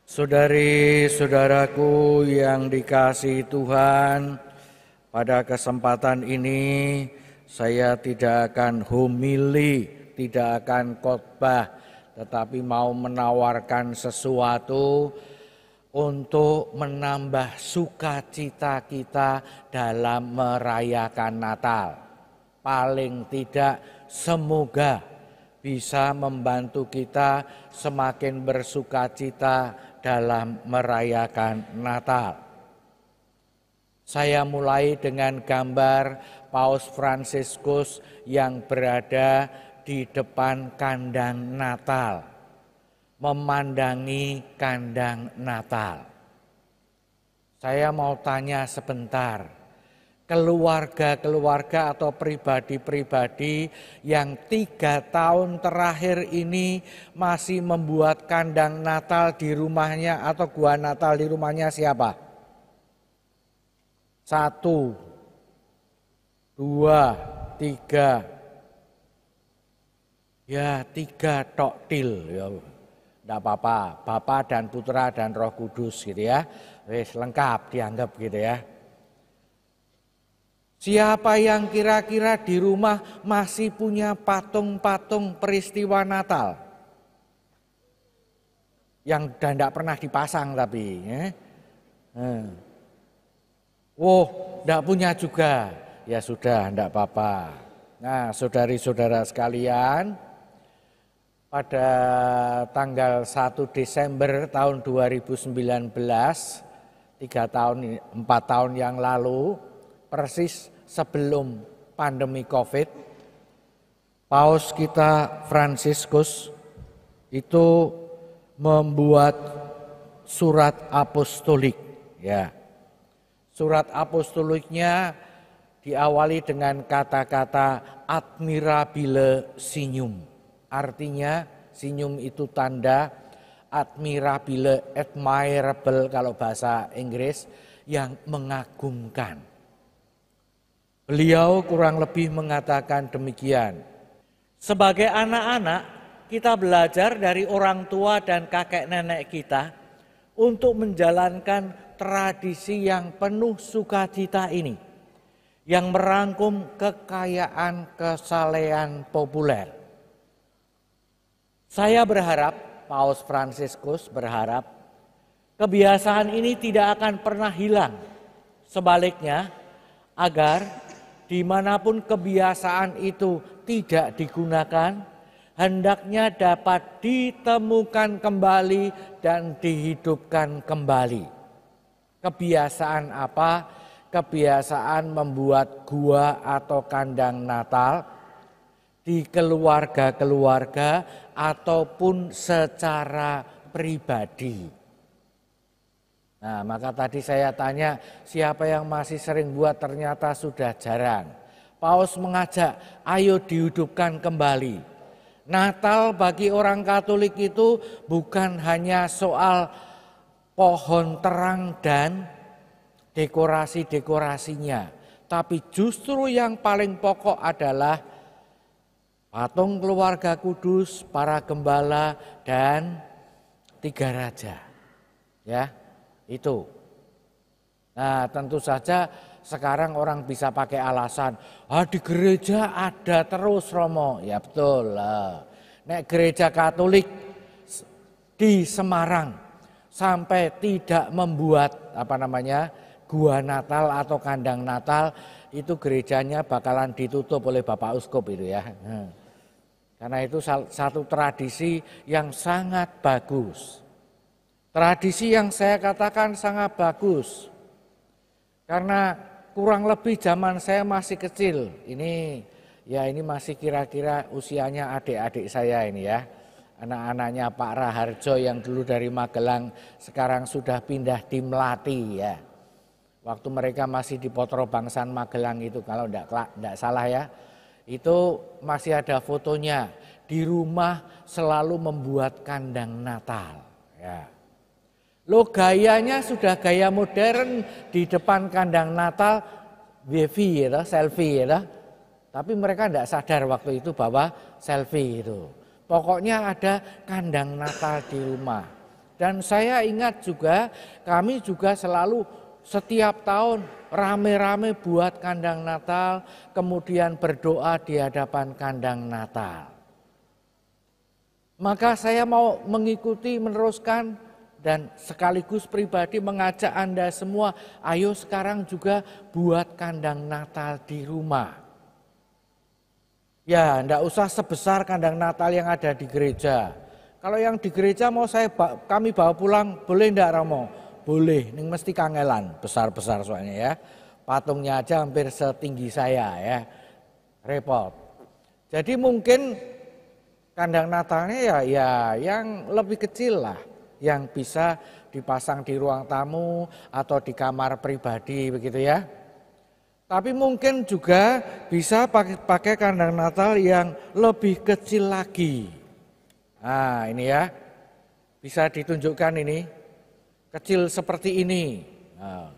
Saudari-saudaraku yang dikasihi Tuhan, pada kesempatan ini saya tidak akan homili, tidak akan khotbah, tetapi mau menawarkan sesuatu untuk menambah sukacita kita dalam merayakan Natal. Paling tidak semoga bisa membantu kita semakin bersukacita dalam merayakan Natal. Saya mulai dengan gambar Paus Fransiskus yang berada di depan kandang Natal, memandangi kandang Natal. Saya mau tanya sebentar, keluarga-keluarga atau pribadi-pribadi yang 3 tahun terakhir ini masih membuat kandang Natal di rumahnya atau gua Natal di rumahnya siapa? 1, 2, 3. Ya 3 tok til ya. Enggak apa-apa, Bapa dan Putra dan Roh Kudus gitu ya. Wis lengkap dianggap gitu ya. Siapa yang kira-kira di rumah masih punya patung-patung peristiwa Natal? Yang tidak pernah dipasang tapi. Tidak punya juga. Ya sudah, tidak apa-apa. Nah, saudari-saudara sekalian, pada tanggal 1 Desember tahun 2019, 4 tahun yang lalu, persis sebelum pandemi COVID, Paus kita Fransiskus itu membuat surat apostolik. Ya, surat apostoliknya diawali dengan kata-kata admirabile signum. Artinya signum itu tanda, admirabile, admirable kalau bahasa Inggris, yang mengagumkan. Beliau kurang lebih mengatakan demikian. Sebagai anak-anak, kita belajar dari orang tua dan kakek nenek kita untuk menjalankan tradisi yang penuh sukacita ini, yang merangkum kekayaan kesalehan populer. Saya berharap, Paus Fransiskus berharap, kebiasaan ini tidak akan pernah hilang. Sebaliknya, agar dimanapun kebiasaan itu tidak digunakan, hendaknya dapat ditemukan kembali dan dihidupkan kembali. Kebiasaan apa? Kebiasaan membuat gua atau kandang Natal di keluarga-keluarga ataupun secara pribadi. Nah, maka tadi saya tanya siapa yang masih sering buat, ternyata sudah jarang. Paus mengajak, ayo dihidupkan kembali. Natal bagi orang Katolik itu bukan hanya soal pohon terang dan dekorasi-dekorasinya, tapi justru yang paling pokok adalah patung keluarga kudus, para gembala dan 3 raja. Ya. Itu. Nah, tentu saja sekarang orang bisa pakai alasan, di gereja ada terus Romo. Ya betul. Nek gereja Katolik di Semarang sampai tidak membuat gua Natal atau kandang Natal, itu gerejanya bakalan ditutup oleh Bapak Uskup itu ya. Karena itu satu tradisi yang sangat bagus. Tradisi yang saya katakan sangat bagus, karena kurang lebih zaman saya masih kecil, ini masih kira-kira usianya adik-adik saya ini ya, anak-anaknya Pak Raharjo yang dulu dari Magelang sekarang sudah pindah di Melati ya. Waktu mereka masih di Potro Bangsan Magelang itu kalau enggak salah ya, itu masih ada fotonya, di rumah selalu membuat kandang Natal ya. Lo gayanya sudah gaya modern, di depan kandang Natal wifi ya, selfie ya. Tapi mereka tidak sadar waktu itu bahwa selfie itu. Pokoknya ada kandang Natal di rumah. Dan saya ingat juga, kami juga selalu setiap tahun rame-rame buat kandang Natal, kemudian berdoa di hadapan kandang Natal. Maka saya mau mengikuti, meneruskan, dan sekaligus pribadi mengajak Anda semua, ayo sekarang juga buat kandang Natal di rumah. Ya, enggak usah sebesar kandang Natal yang ada di gereja. Kalau yang di gereja mau kami bawa pulang, boleh enggak Romo? Boleh, ini mesti kangelan, besar-besar soalnya ya. Patungnya aja hampir setinggi saya ya, repot. Jadi mungkin kandang Natalnya ya yang lebih kecil lah, yang bisa dipasang di ruang tamu atau di kamar pribadi begitu ya. Tapi mungkin juga bisa pakai kandang Natal yang lebih kecil lagi. Nah ini ya, bisa ditunjukkan ini, kecil seperti ini. Nah.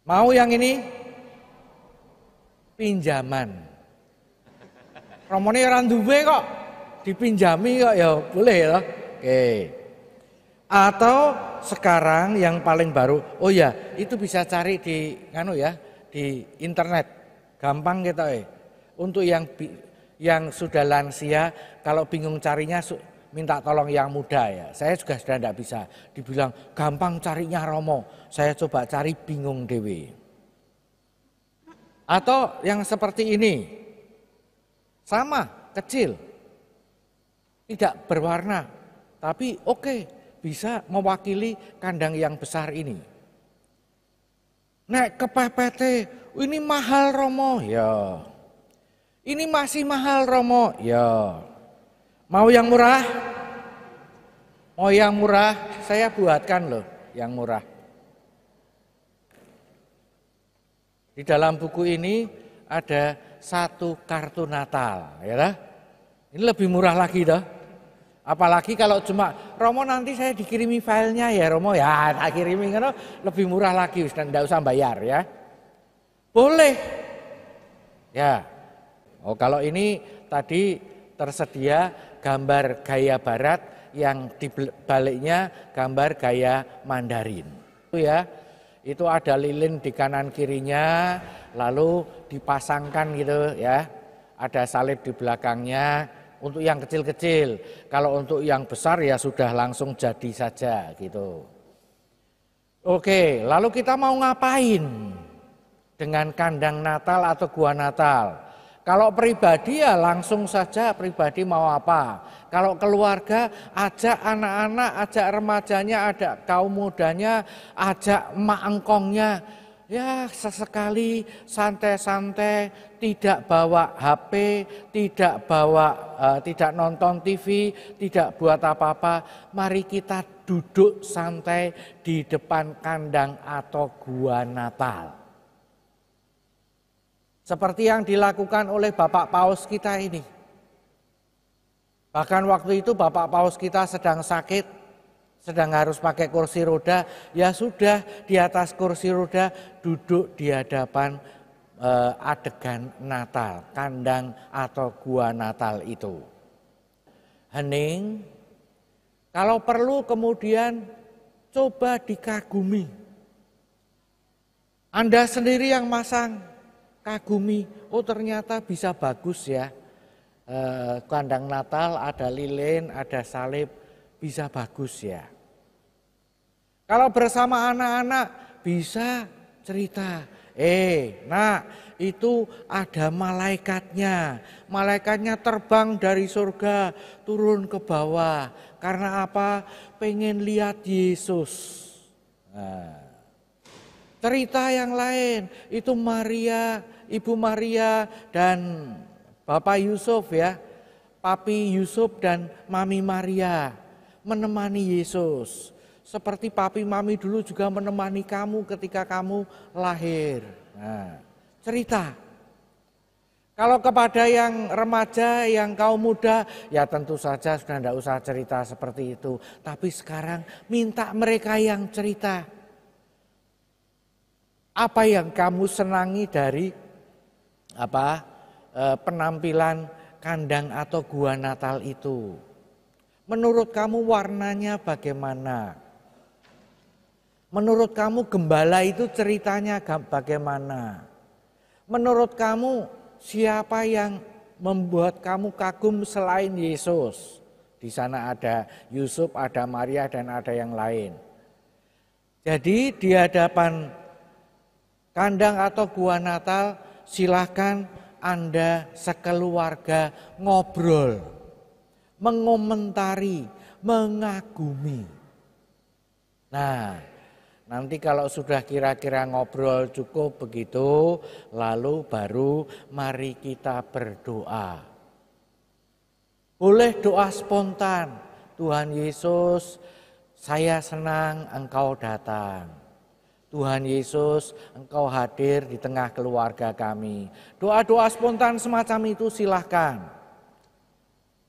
Mau yang ini? Pinjaman. Romone ora duwe kok, dipinjami kok ya boleh ya. Oke. Atau sekarang yang paling baru, oh ya itu bisa cari di di internet, gampang kita Untuk yang sudah lansia, kalau bingung carinya minta tolong yang muda ya. Saya juga sudah tidak bisa. Dibilang gampang carinya Romo, saya coba cari bingung dewe. Atau yang seperti ini, sama kecil, tidak berwarna, tapi oke, bisa mewakili kandang yang besar ini. Nek kepepet, ini mahal Romo, ya. Ini masih mahal Romo, ya. Mau yang murah? Mau yang murah? Saya buatkan loh yang murah. Di dalam buku ini ada 1 kartu Natal, ya lah. Ini lebih murah lagi toh. Apalagi kalau cuma Romo nanti saya dikirimi filenya ya Romo ya, tak kirimi kan lebih murah lagi, sudah tidak usah bayar ya. Boleh. Ya. Oh kalau ini tadi tersedia gambar gaya barat yang di baliknya gambar gaya Mandarin. Itu ya. Itu ada lilin di kanan kirinya, lalu dipasangkan gitu ya. Ada salib di belakangnya untuk yang kecil-kecil. Kalau untuk yang besar ya sudah langsung jadi saja gitu. Oke, lalu kita mau ngapain dengan kandang Natal atau gua Natal? Kalau pribadi ya langsung saja pribadi mau apa. Kalau keluarga ajak anak-anak, ajak remajanya, ada kaum mudanya, ajak emak engkongnya. Ya sesekali santai-santai, tidak bawa HP, tidak nonton TV, tidak buat apa-apa. Mari kita duduk santai di depan kandang atau gua Natal. Seperti yang dilakukan oleh Bapak Paus kita ini. Bahkan waktu itu Bapak Paus kita sedang sakit, sedang harus pakai kursi roda, ya sudah di atas kursi roda duduk di hadapan adegan Natal, kandang atau gua Natal itu. Hening, kalau perlu kemudian coba dikagumi. Anda sendiri yang masang. Kagumi, oh ternyata bisa bagus ya, kandang Natal ada lilin, ada salib, bisa bagus ya. Kalau bersama anak-anak bisa cerita, nak itu ada malaikatnya terbang dari surga turun ke bawah, karena apa? Pengen lihat Yesus. Nah. Cerita yang lain itu Maria, Ibu Maria dan Bapak Yusuf ya, Papi Yusuf dan Mami Maria menemani Yesus. Seperti Papi Mami dulu juga menemani kamu ketika kamu lahir. Nah, cerita. Kalau kepada yang remaja, yang kaum muda, ya tentu saja sudah tidak usah cerita seperti itu. Tapi sekarang minta mereka yang cerita. Apa yang kamu senangi dari penampilan kandang atau gua Natal itu? Menurut kamu warnanya bagaimana? Menurut kamu gembala itu ceritanya bagaimana? Menurut kamu siapa yang membuat kamu kagum selain Yesus? Di sana ada Yusuf, ada Maria, dan ada yang lain. Jadi di hadapan kandang atau gua Natal, silahkan Anda sekeluarga ngobrol, mengomentari, mengagumi. Nah, nanti kalau sudah kira-kira ngobrol cukup begitu, lalu baru mari kita berdoa. Boleh doa spontan, Tuhan Yesus, saya senang Engkau datang. Tuhan Yesus, Engkau hadir di tengah keluarga kami. Doa-doa spontan semacam itu silahkan.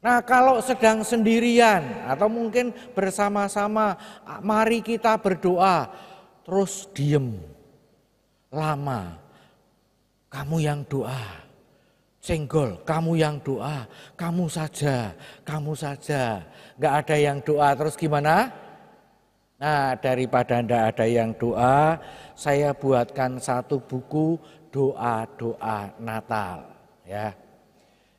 Nah, kalau sedang sendirian atau mungkin bersama-sama, mari kita berdoa. Terus diem, lama. Kamu yang doa. Senggol, kamu yang doa, kamu saja. Gak ada yang doa, terus gimana? Nah, daripada ndak ada yang doa, saya buatkan satu buku doa-doa Natal. Ya,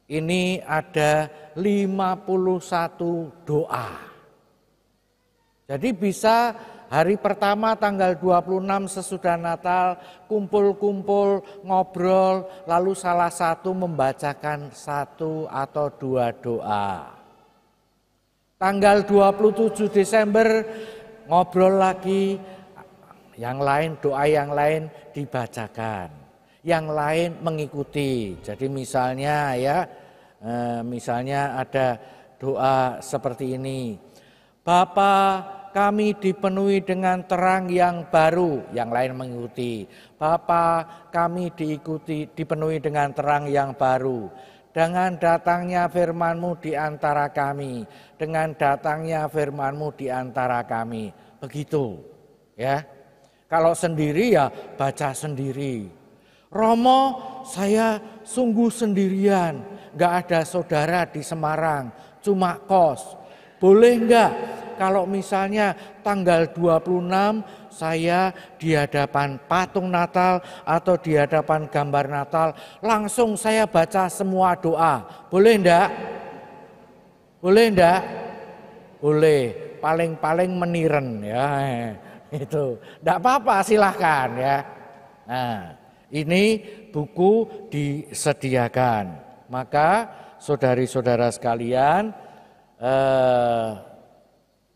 ini ada 51 doa. Jadi bisa hari pertama tanggal 26 sesudah Natal kumpul-kumpul, ngobrol, lalu salah satu membacakan 1 atau 2 doa. Tanggal 27 Desember ngobrol lagi, yang lain doa yang lain dibacakan. Yang lain mengikuti. Jadi misalnya misalnya ada doa seperti ini. Bapa, kami dipenuhi dengan terang yang baru, yang lain mengikuti. Bapa, kami dipenuhi dengan terang yang baru. Dengan datangnya firman-Mu di antara kami, dengan datangnya firman-Mu di antara kami. Begitu, ya. Kalau sendiri ya baca sendiri. Romo, saya sungguh sendirian, nggak ada saudara di Semarang, cuma kos. Boleh nggak kalau misalnya tanggal 26 saya di hadapan patung Natal atau di hadapan gambar Natal, langsung saya baca semua doa. Boleh enggak? Boleh enggak? Boleh, paling-paling meniren ya. Itu. Enggak apa-apa, silahkan ya. Nah, ini buku disediakan. Maka saudari-saudara sekalian,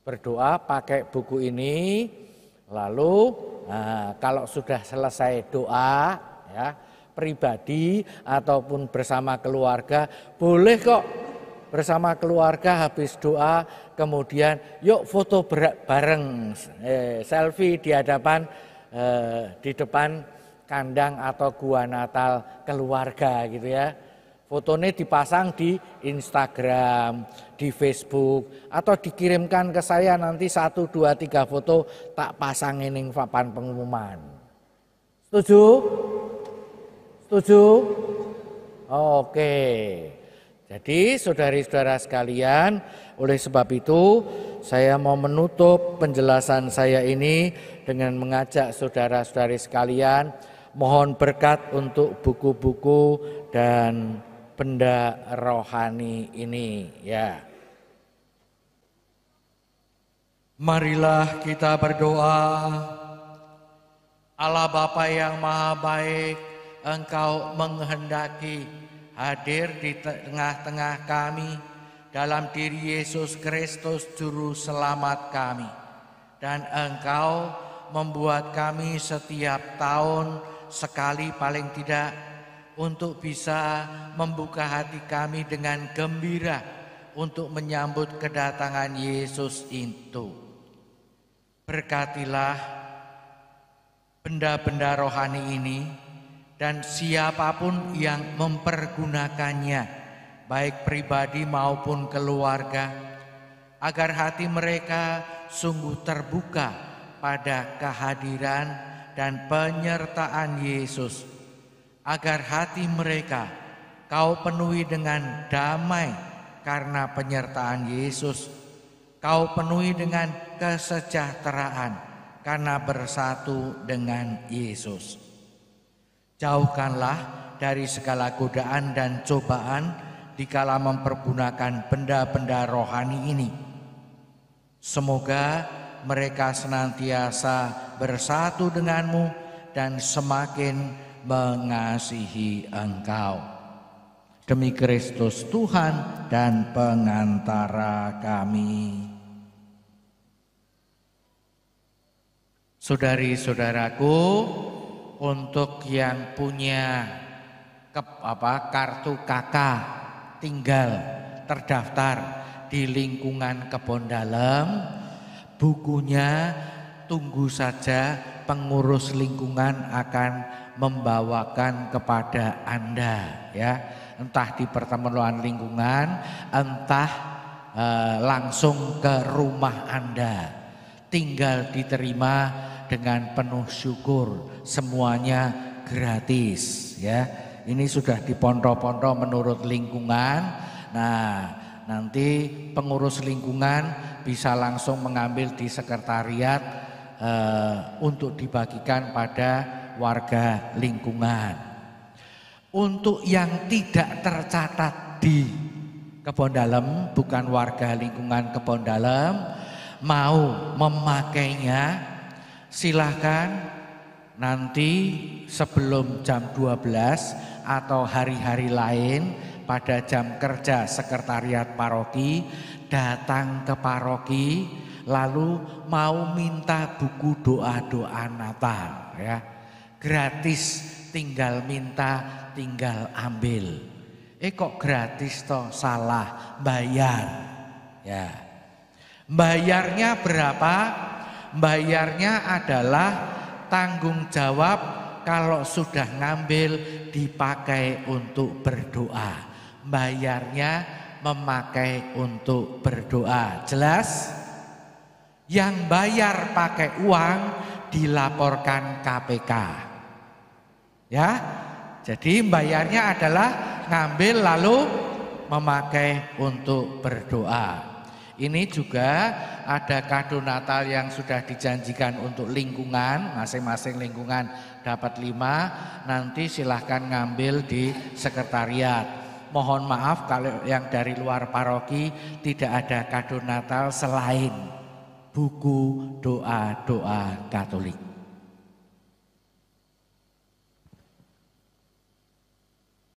berdoa pakai buku ini, lalu kalau sudah selesai doa ya pribadi ataupun bersama keluarga, boleh kok bersama keluarga habis doa kemudian yuk foto bareng, selfie di depan kandang atau gua Natal keluarga gitu ya. Fotonya dipasang di Instagram, di Facebook, atau dikirimkan ke saya nanti 1, 2, 3 foto tak pasangin ning papan pengumuman. Setuju? Setuju? Oke. Jadi saudari-saudara sekalian, oleh sebab itu saya mau menutup penjelasan saya ini dengan mengajak saudara-saudari sekalian mohon berkat untuk buku-buku dan benda rohani ini ya. Marilah kita berdoa. Allah Bapa yang Maha Baik, Engkau menghendaki hadir di tengah-tengah kami dalam diri Yesus Kristus Juru Selamat kami. Dan Engkau membuat kami setiap tahun sekali paling tidak untuk bisa membuka hati kami dengan gembira untuk menyambut kedatangan Yesus itu. Berkatilah benda-benda rohani ini dan siapapun yang mempergunakannya, baik pribadi maupun keluarga, agar hati mereka sungguh terbuka pada kehadiran dan penyertaan Yesus. Agar hati mereka Kau penuhi dengan damai karena penyertaan Yesus, kau penuhi dengan kesejahteraan karena bersatu dengan Yesus. Jauhkanlah dari segala godaan dan cobaan dikala mempergunakan benda-benda rohani ini. Semoga mereka senantiasa bersatu denganmu dan semakin mengasihi Engkau. Demi Kristus Tuhan dan pengantara kami. Saudari-saudaraku, untuk yang punya kartu KK tinggal terdaftar di lingkungan Kebon Dalem, bukunya tunggu saja pengurus lingkungan akan membawakan kepada Anda, ya. Entah di pertemuan lingkungan, entah langsung ke rumah Anda. Tinggal diterima dengan penuh syukur, semuanya gratis, ya. Ini sudah diponto-ponto menurut lingkungan. Nah, nanti pengurus lingkungan bisa langsung mengambil di sekretariat untuk dibagikan pada warga lingkungan. Untuk yang tidak tercatat di Kebon Dalem, bukan warga lingkungan Kebon Dalem, mau memakainya, silahkan nanti sebelum jam 12 atau hari-hari lain pada jam kerja sekretariat paroki, datang ke paroki lalu mau minta buku doa-doa Natal, ya. Gratis, tinggal minta, tinggal ambil. Kok gratis toh? Salah, bayar. Ya. Bayarnya berapa? Bayarnya adalah tanggung jawab kalau sudah ngambil dipakai untuk berdoa. Bayarnya memakai untuk berdoa. Jelas? Yang bayar pakai uang dilaporkan KPK. Ya. Jadi bayarnya adalah ngambil lalu memakai untuk berdoa. Ini juga ada kado Natal yang sudah dijanjikan untuk lingkungan, masing-masing lingkungan dapat 5, nanti silahkan ngambil di sekretariat. Mohon maaf kalau yang dari luar paroki tidak ada kado Natal selain buku doa-doa Katolik.